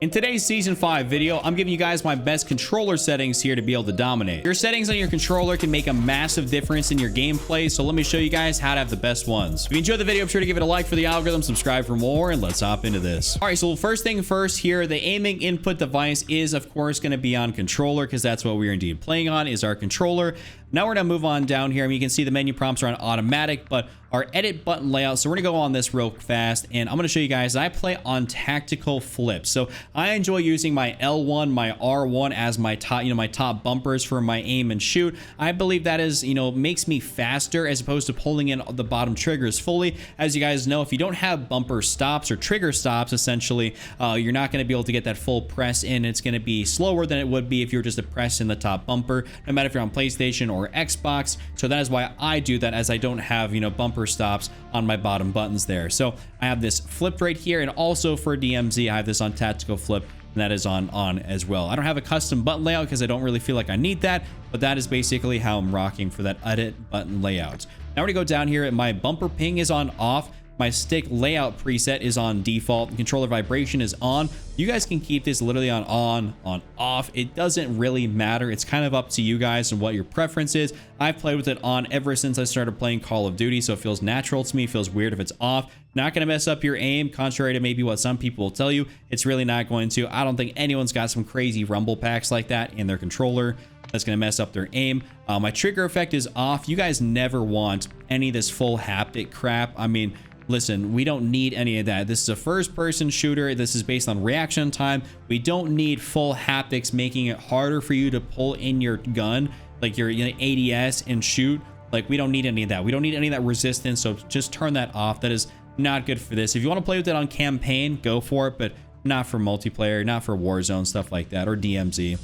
In today's Season 5 video, I'm giving you guys my best controller settings here to be able to dominate. Your settings on your controller can make a massive difference in your gameplay, so let me show you guys how to have the best ones. If you enjoyed the video, be sure to give it a like for the algorithm, subscribe for more, and let's hop into this. All right, so first thing first here, the aiming input device is, of course, going to be on controller because that's what we're indeed playing on is our controller. Now we're going to move on down here. I mean, you can see the menu prompts are on automatic, but our edit button layout. So we're going to go on this real fast, and I'm going to show you guys that I play on tactical flips. So I enjoy using my L1, my R1 as my top, my top bumpers for my aim and shoot. I believe that is, makes me faster as opposed to pulling in the bottom triggers fully. As you guys know, if you don't have bumper stops or trigger stops, essentially, you're not going to be able to get that full press in. It's going to be slower than it would be if you were just to press in the top bumper, no matter if you're on PlayStation or Xbox. So that is why I do that, as I don't have, bumper stops on my bottom buttons there. So I have this flipped right here, and also for DMZ, I have this on tactical flip, and that is on as well. I don't have a custom button layout because I don't really feel like I need that, but that is basically how I'm rocking for that edit button layout. Now we're gonna go down here, and my bumper ping is on off. My stick layout preset is on default. Controller vibration is on. You guys can keep this literally on, off. It doesn't really matter. It's kind of up to you guys and what your preference is. I've played with it on ever since I started playing Call of Duty, so it feels natural to me. It feels weird if it's off. Not going to mess up your aim, contrary to maybe what some people will tell you. It's really not going to. I don't think anyone's got some crazy rumble packs like that in their controller that's going to mess up their aim. My trigger effect is off. You guys never want any of this full haptic crap. I mean, listen, we don't need any of that. This is a first-person shooter. This is based on reaction time. We don't need full haptics making it harder for you to pull in your gun, like your ADS, and shoot. Like, we don't need any of that. We don't need any of that resistance, so just turn that off. That is not good for this. If you want to play with it on campaign, go for it, but not for multiplayer, not for Warzone, stuff like that, or DMZ.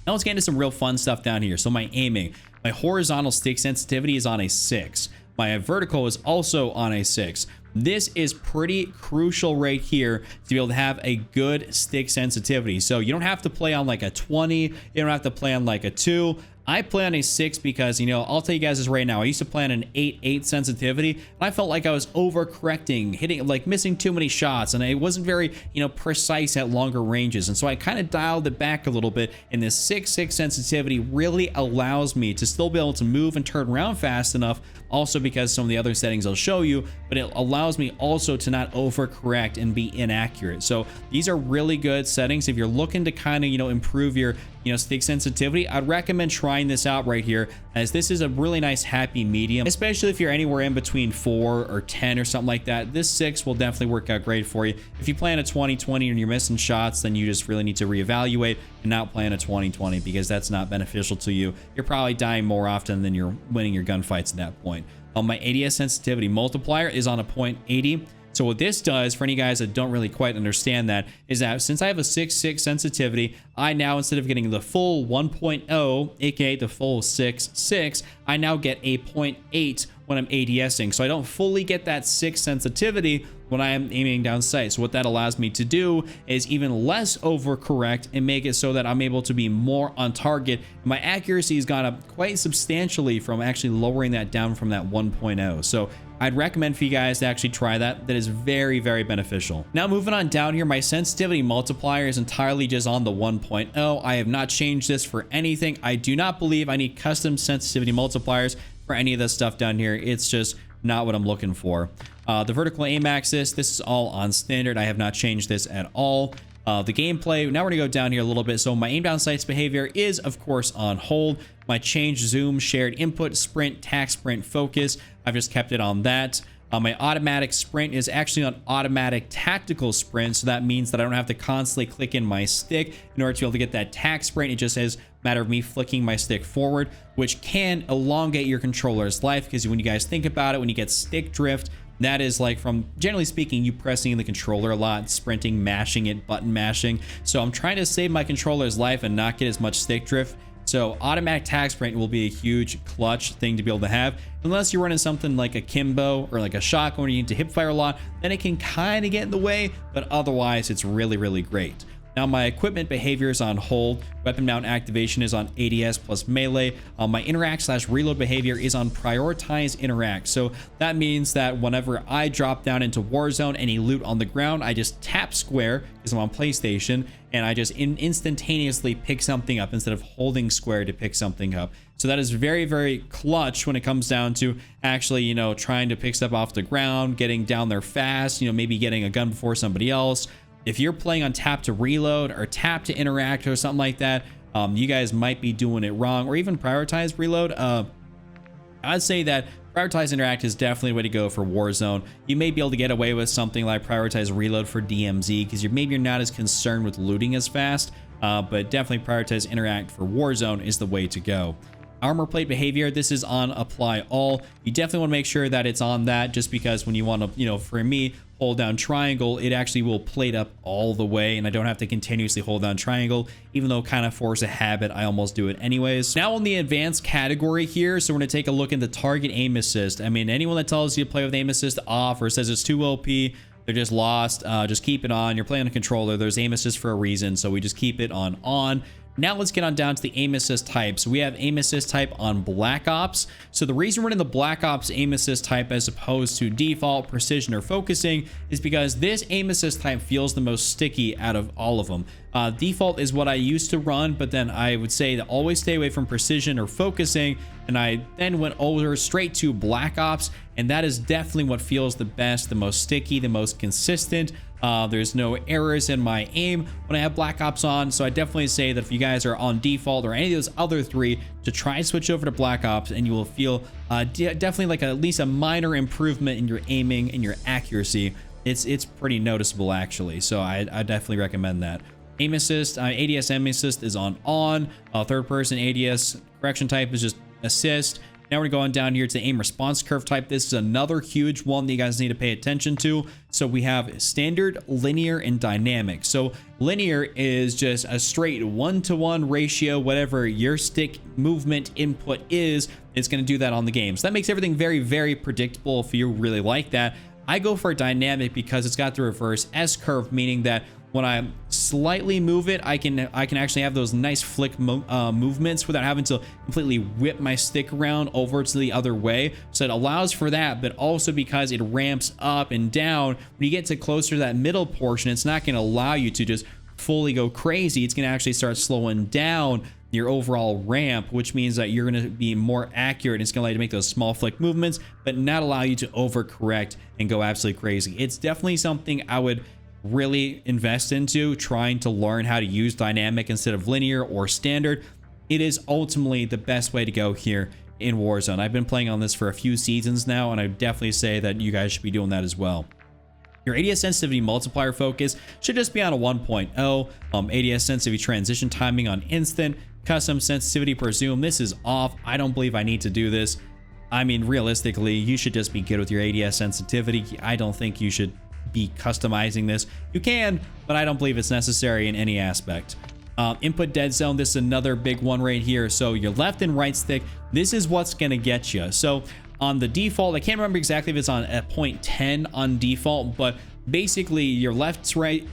Now let's get into some real fun stuff down here. So my aiming, my horizontal stick sensitivity is on a 6. My vertical is also on a 6. This is pretty crucial right here to be able to have a good stick sensitivity. So you don't have to play on like a 20. You don't have to play on like a 2. I play on a 6 because, I'll tell you guys this right now. I used to play on an 8 sensitivity, and I felt like I was overcorrecting, hitting, like missing too many shots, and it wasn't very, precise at longer ranges. And so I kind of dialed it back a little bit, and this 6 sensitivity really allows me to still be able to move and turn around fast enough, also because some of the other settings I'll show you, but it allows me also to not overcorrect and be inaccurate. So these are really good settings. If you're looking to kind of, improve your, stick sensitivity, I'd recommend trying this out right here, as this is a really nice happy medium, especially if you're anywhere in between 4 or 10 or something like that. This 6 will definitely work out great for you. If you play on a 20-20 and you're missing shots, then you just really need to reevaluate and not play on a 20-20, because that's not beneficial to you. You're probably dying more often than you're winning your gunfights at that point. My ADS sensitivity multiplier is on a 0.80. So what this does, for any guys that don't really quite understand that, is that since I have a 6.6 sensitivity, I now, instead of getting the full 1.0, aka the full 6.6, I now get a 0.8 when I'm ADSing. So I don't fully get that 6 sensitivity when I am aiming down sight. So what that allows me to do is even less overcorrect and make it so that I'm able to be more on target. My accuracy has gone up quite substantially from actually lowering that down from that 1.0. So I'd recommend for you guys to actually try that. That is very, very beneficial. Now moving on down here, my sensitivity multiplier is entirely just on the 1.0. I have not changed this for anything. I do not believe I need custom sensitivity multipliers for any of this stuff down here. It's just not what I'm looking for. The vertical aim axis, this is all on standard. I have not changed this at all. The gameplay, now we're gonna go down here a little bit. So my aim down sights behavior is, of course, on hold. My change, zoom, shared input, sprint, tack, sprint, focus, I've just kept it on that. My automatic sprint is actually on automatic tactical sprint, so that means that I don't have to constantly click in my stick in order to be able to get that tack sprint. It just is a matter of me flicking my stick forward, which can elongate your controller's life, because when you guys think about it, when you get stick drift, that is like, from generally speaking, you pressing in the controller a lot, sprinting, mashing it, button mashing. So I'm trying to save my controller's life and not get as much stick drift. So automatic tack sprint will be a huge clutch thing to be able to have. Unless you're running something like a Kimbo or like a shotgun where you need to hip fire a lot, then it can kind of get in the way, but otherwise it's really, really great. Now my equipment behavior is on hold. Weapon mount activation is on ADS plus melee. My interact/reload behavior is on prioritize interact. So that means that whenever I drop down into Warzone, any loot on the ground, I just tap square because I'm on PlayStation, and I just instantaneously pick something up instead of holding square to pick something up. So that is very, very clutch when it comes down to actually, you know, trying to pick stuff off the ground, getting down there fast, you know, maybe getting a gun before somebody else. If you're playing on tap to reload or tap to interact or something like that, you guys might be doing it wrong. Or even prioritize reload. I'd say that prioritize interact is definitely a way to go for Warzone. You may be able to get away with something like prioritize reload for DMZ because maybe you're not as concerned with looting as fast, but definitely prioritize interact for Warzone is the way to go. Armor plate behavior, this is on apply all. You definitely want to make sure that it's on that, just because when you want to, you know, for me, hold down triangle, it actually will plate up all the way, and I don't have to continuously hold down triangle, even though kind of force a habit, I almost do it anyways. Now on the advanced category here, so we're going to take a look into target aim assist. I mean, anyone that tells you to play with aim assist off or says it's too OP, they're just lost. Just keep it on. You're playing a controller. There's aim assist for a reason, so we just keep it on. Now let's get on down to the aim assist types. We have aim assist type on Black Ops. So the reason we're in the Black Ops aim assist type as opposed to default, precision, or focusing is because this aim assist type feels the most sticky out of all of them. Default is what I used to run, but then I would say to always stay away from precision or focusing, and I then went over straight to Black Ops, and that is definitely what feels the best, the most sticky, the most consistent. There's no errors in my aim when I have Black Ops on, so I definitely say that if you guys are on default or any of those other three, to try and switch over to Black Ops, and you will feel definitely like at least a minor improvement in your aiming and your accuracy. It's pretty noticeable actually, so I definitely recommend that. Aim assist, ADS aim assist is on. Third person ADS correction type is just assist. Now we're going down here to the aim response curve type. This is another huge one that you guys need to pay attention to. So we have standard, linear, and dynamic. So linear is just a straight 1-to-1 ratio. Whatever your stick movement input is, it's going to do that on the game. So that makes everything very, very predictable if you really like that. I go for dynamic because it's got the reverse S curve, meaning that when I slightly move it, I can actually have those nice flick movements without having to completely whip my stick around over to the other way. So it allows for that, but also because it ramps up and down, when you get to closer to that middle portion, it's not going to allow you to just fully go crazy. It's going to actually start slowing down your overall ramp, which means that you're going to be more accurate. It's going to allow you to make those small flick movements, but not allow you to overcorrect and go absolutely crazy. It's definitely something I would really invest into, trying to learn how to use dynamic instead of linear or standard. It is ultimately the best way to go here in Warzone. I've been playing on this for a few seasons now, and I definitely say that you guys should be doing that as well. Your ADS sensitivity multiplier focus should just be on a 1.0. ADS sensitivity transition timing on instant. Custom sensitivity per zoom, this is off. I don't believe I need to do this. I mean, realistically, you should just be good with your ADS sensitivity. I don't think you should be customizing this. You can, but I don't believe it's necessary in any aspect. Input dead zone, this is another big one right here. So your left and right stick, this is what's going to get you. So on the default, I can't remember exactly if it's on at 0.10 on default, but basically your left stick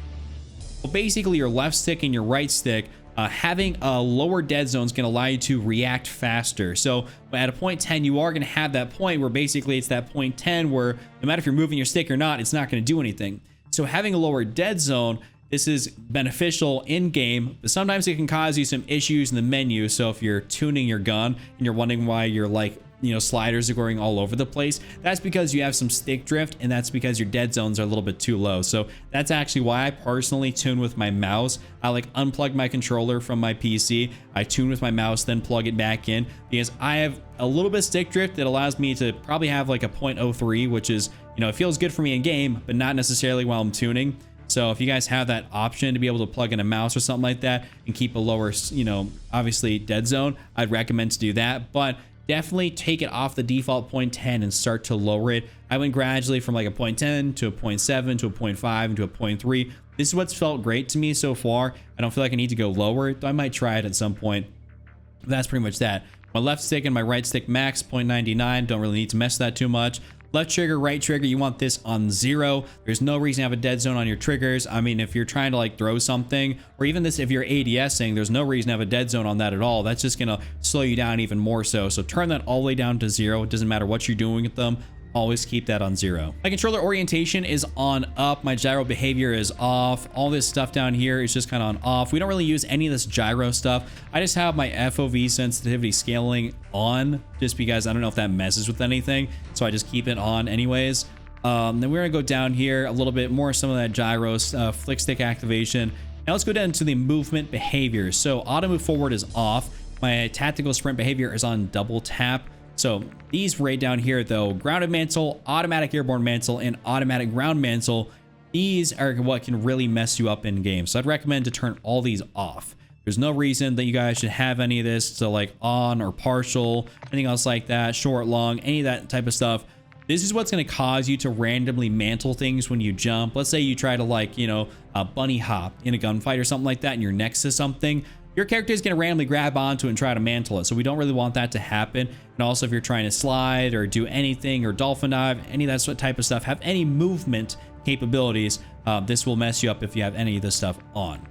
and your right stick, having a lower dead zone is going to allow you to react faster. So at a 0.10, you are going to have that point where basically it's that 0.10 where no matter if you're moving your stick or not, it's not going to do anything. So having a lower dead zone, this is beneficial in game, but sometimes it can cause you some issues in the menu. So if you're tuning your gun and you're wondering why you're like, you know, sliders are going all over the place, that's because you have some stick drift, and that's because your dead zones are a little bit too low. So that's actually why I personally tune with my mouse. I like unplug my controller from my PC, I tune with my mouse, then plug it back in, because I have a little bit of stick drift that allows me to probably have like a 0.03, which is, you know, it feels good for me in game, but not necessarily while I'm tuning. So if you guys have that option to be able to plug in a mouse or something like that and keep a lower, you know, obviously dead zone, I'd recommend to do that. But definitely take it off the default 0.10 and start to lower it. I went gradually from like a 0.10 to a 0.7 to a 0.5 and to a 0.3. This is what's felt great to me so far. I don't feel like I need to go lower, though I might try it at some point. That's pretty much that. My left stick and my right stick max 0.99. Don't really need to mess with that too much. Left trigger, right trigger, you want this on 0. There's no reason to have a dead zone on your triggers. I mean, if you're trying to like throw something, or even this, if you're ADSing, there's no reason to have a dead zone on that at all. That's just gonna slow you down even more so. So turn that all the way down to 0. It doesn't matter what you're doing with them. Always keep that on 0. My controller orientation is on up. My gyro behavior is off. All this stuff down here is just kind of on off. We don't really use any of this gyro stuff. I just have my FOV sensitivity scaling on just because I don't know if that messes with anything. So I just keep it on anyways. Then we're gonna go down here a little bit more, some of that gyro flick stick activation. Now let's go down to the movement behavior. So auto move forward is off. My tactical sprint behavior is on double tap. So these right down here though, grounded mantle, automatic airborne mantle, and automatic ground mantle, these are what can really mess you up in game. So I'd recommend to turn all these off. There's no reason that you guys should have any of this to like on or partial, anything else like that, short, long, any of that type of stuff. This is what's going to cause you to randomly mantle things when you jump. Let's say you try to like, you know, bunny hop in a gunfight or something like that and you're next to something. Your character is going to randomly grab onto it and try to mantle it. So we don't really want that to happen. And also if you're trying to slide or do anything or dolphin dive, any of that sort of type of stuff, have any movement capabilities, this will mess you up if you have any of this stuff on.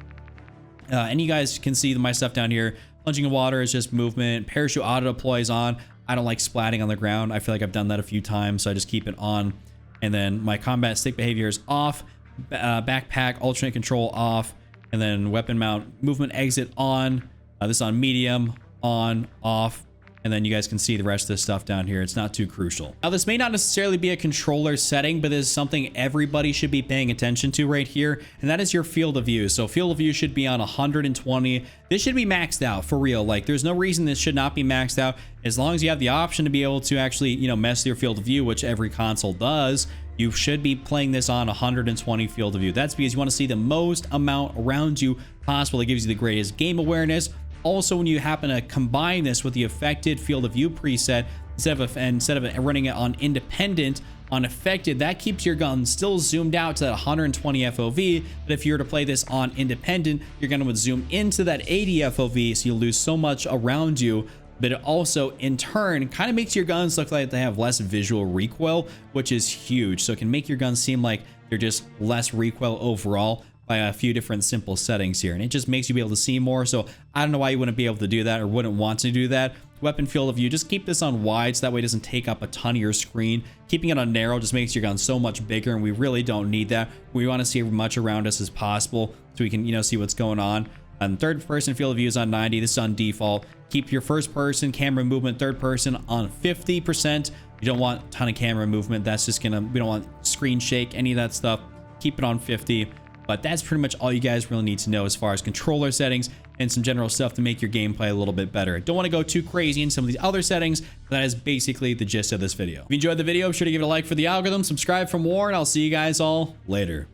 And you guys can see my stuff down here. Plunging in water is just movement. Parachute auto deploys on. I don't like splatting on the ground. I feel like I've done that a few times, so I just keep it on. And then my combat stick behavior is off. Backpack alternate control off. And then weapon mount movement exit on. This on medium, on, off. And then you guys can see the rest of this stuff down here. It's not too crucial. Now, this may not necessarily be a controller setting, but this is something everybody should be paying attention to right here. And that is your field of view. So field of view should be on 120. This should be maxed out for real. Like there's no reason this should not be maxed out as long as you have the option to be able to actually, you know, mess with your field of view, which every console does. You should be playing this on 120 field of view. That's because you want to see the most amount around you possible. It gives you the greatest game awareness. Also, when you happen to combine this with the affected field of view preset, instead of running it on independent, on affected, that keeps your gun still zoomed out to that 120 FOV. But if you were to play this on independent, you're going to zoom into that 80 FOV, so you'll lose so much around you. But it also, in turn, kind of makes your guns look like they have less visual recoil, which is huge. So it can make your guns seem like they're just less recoil overall by a few different simple settings here. And it just makes you be able to see more. So I don't know why you wouldn't be able to do that or wouldn't want to do that. Weapon field of view, just keep this on wide so that way it doesn't take up a ton of your screen. Keeping it on narrow just makes your gun so much bigger, and we really don't need that. We want to see as much around us as possible so we can, you know, see what's going on. And third person field of view is on 90. This is on default. Keep your first person camera movement, third person on 50%. You don't want a ton of camera movement. That's just gonna, we don't want screen shake, any of that stuff. Keep it on 50. But that's pretty much all you guys really need to know as far as controller settings and some general stuff to make your gameplay a little bit better. Don't want to go too crazy in some of these other settings, but that is basically the gist of this video. If you enjoyed the video, be sure to give it a like for the algorithm, subscribe for more, and I'll see you guys all later.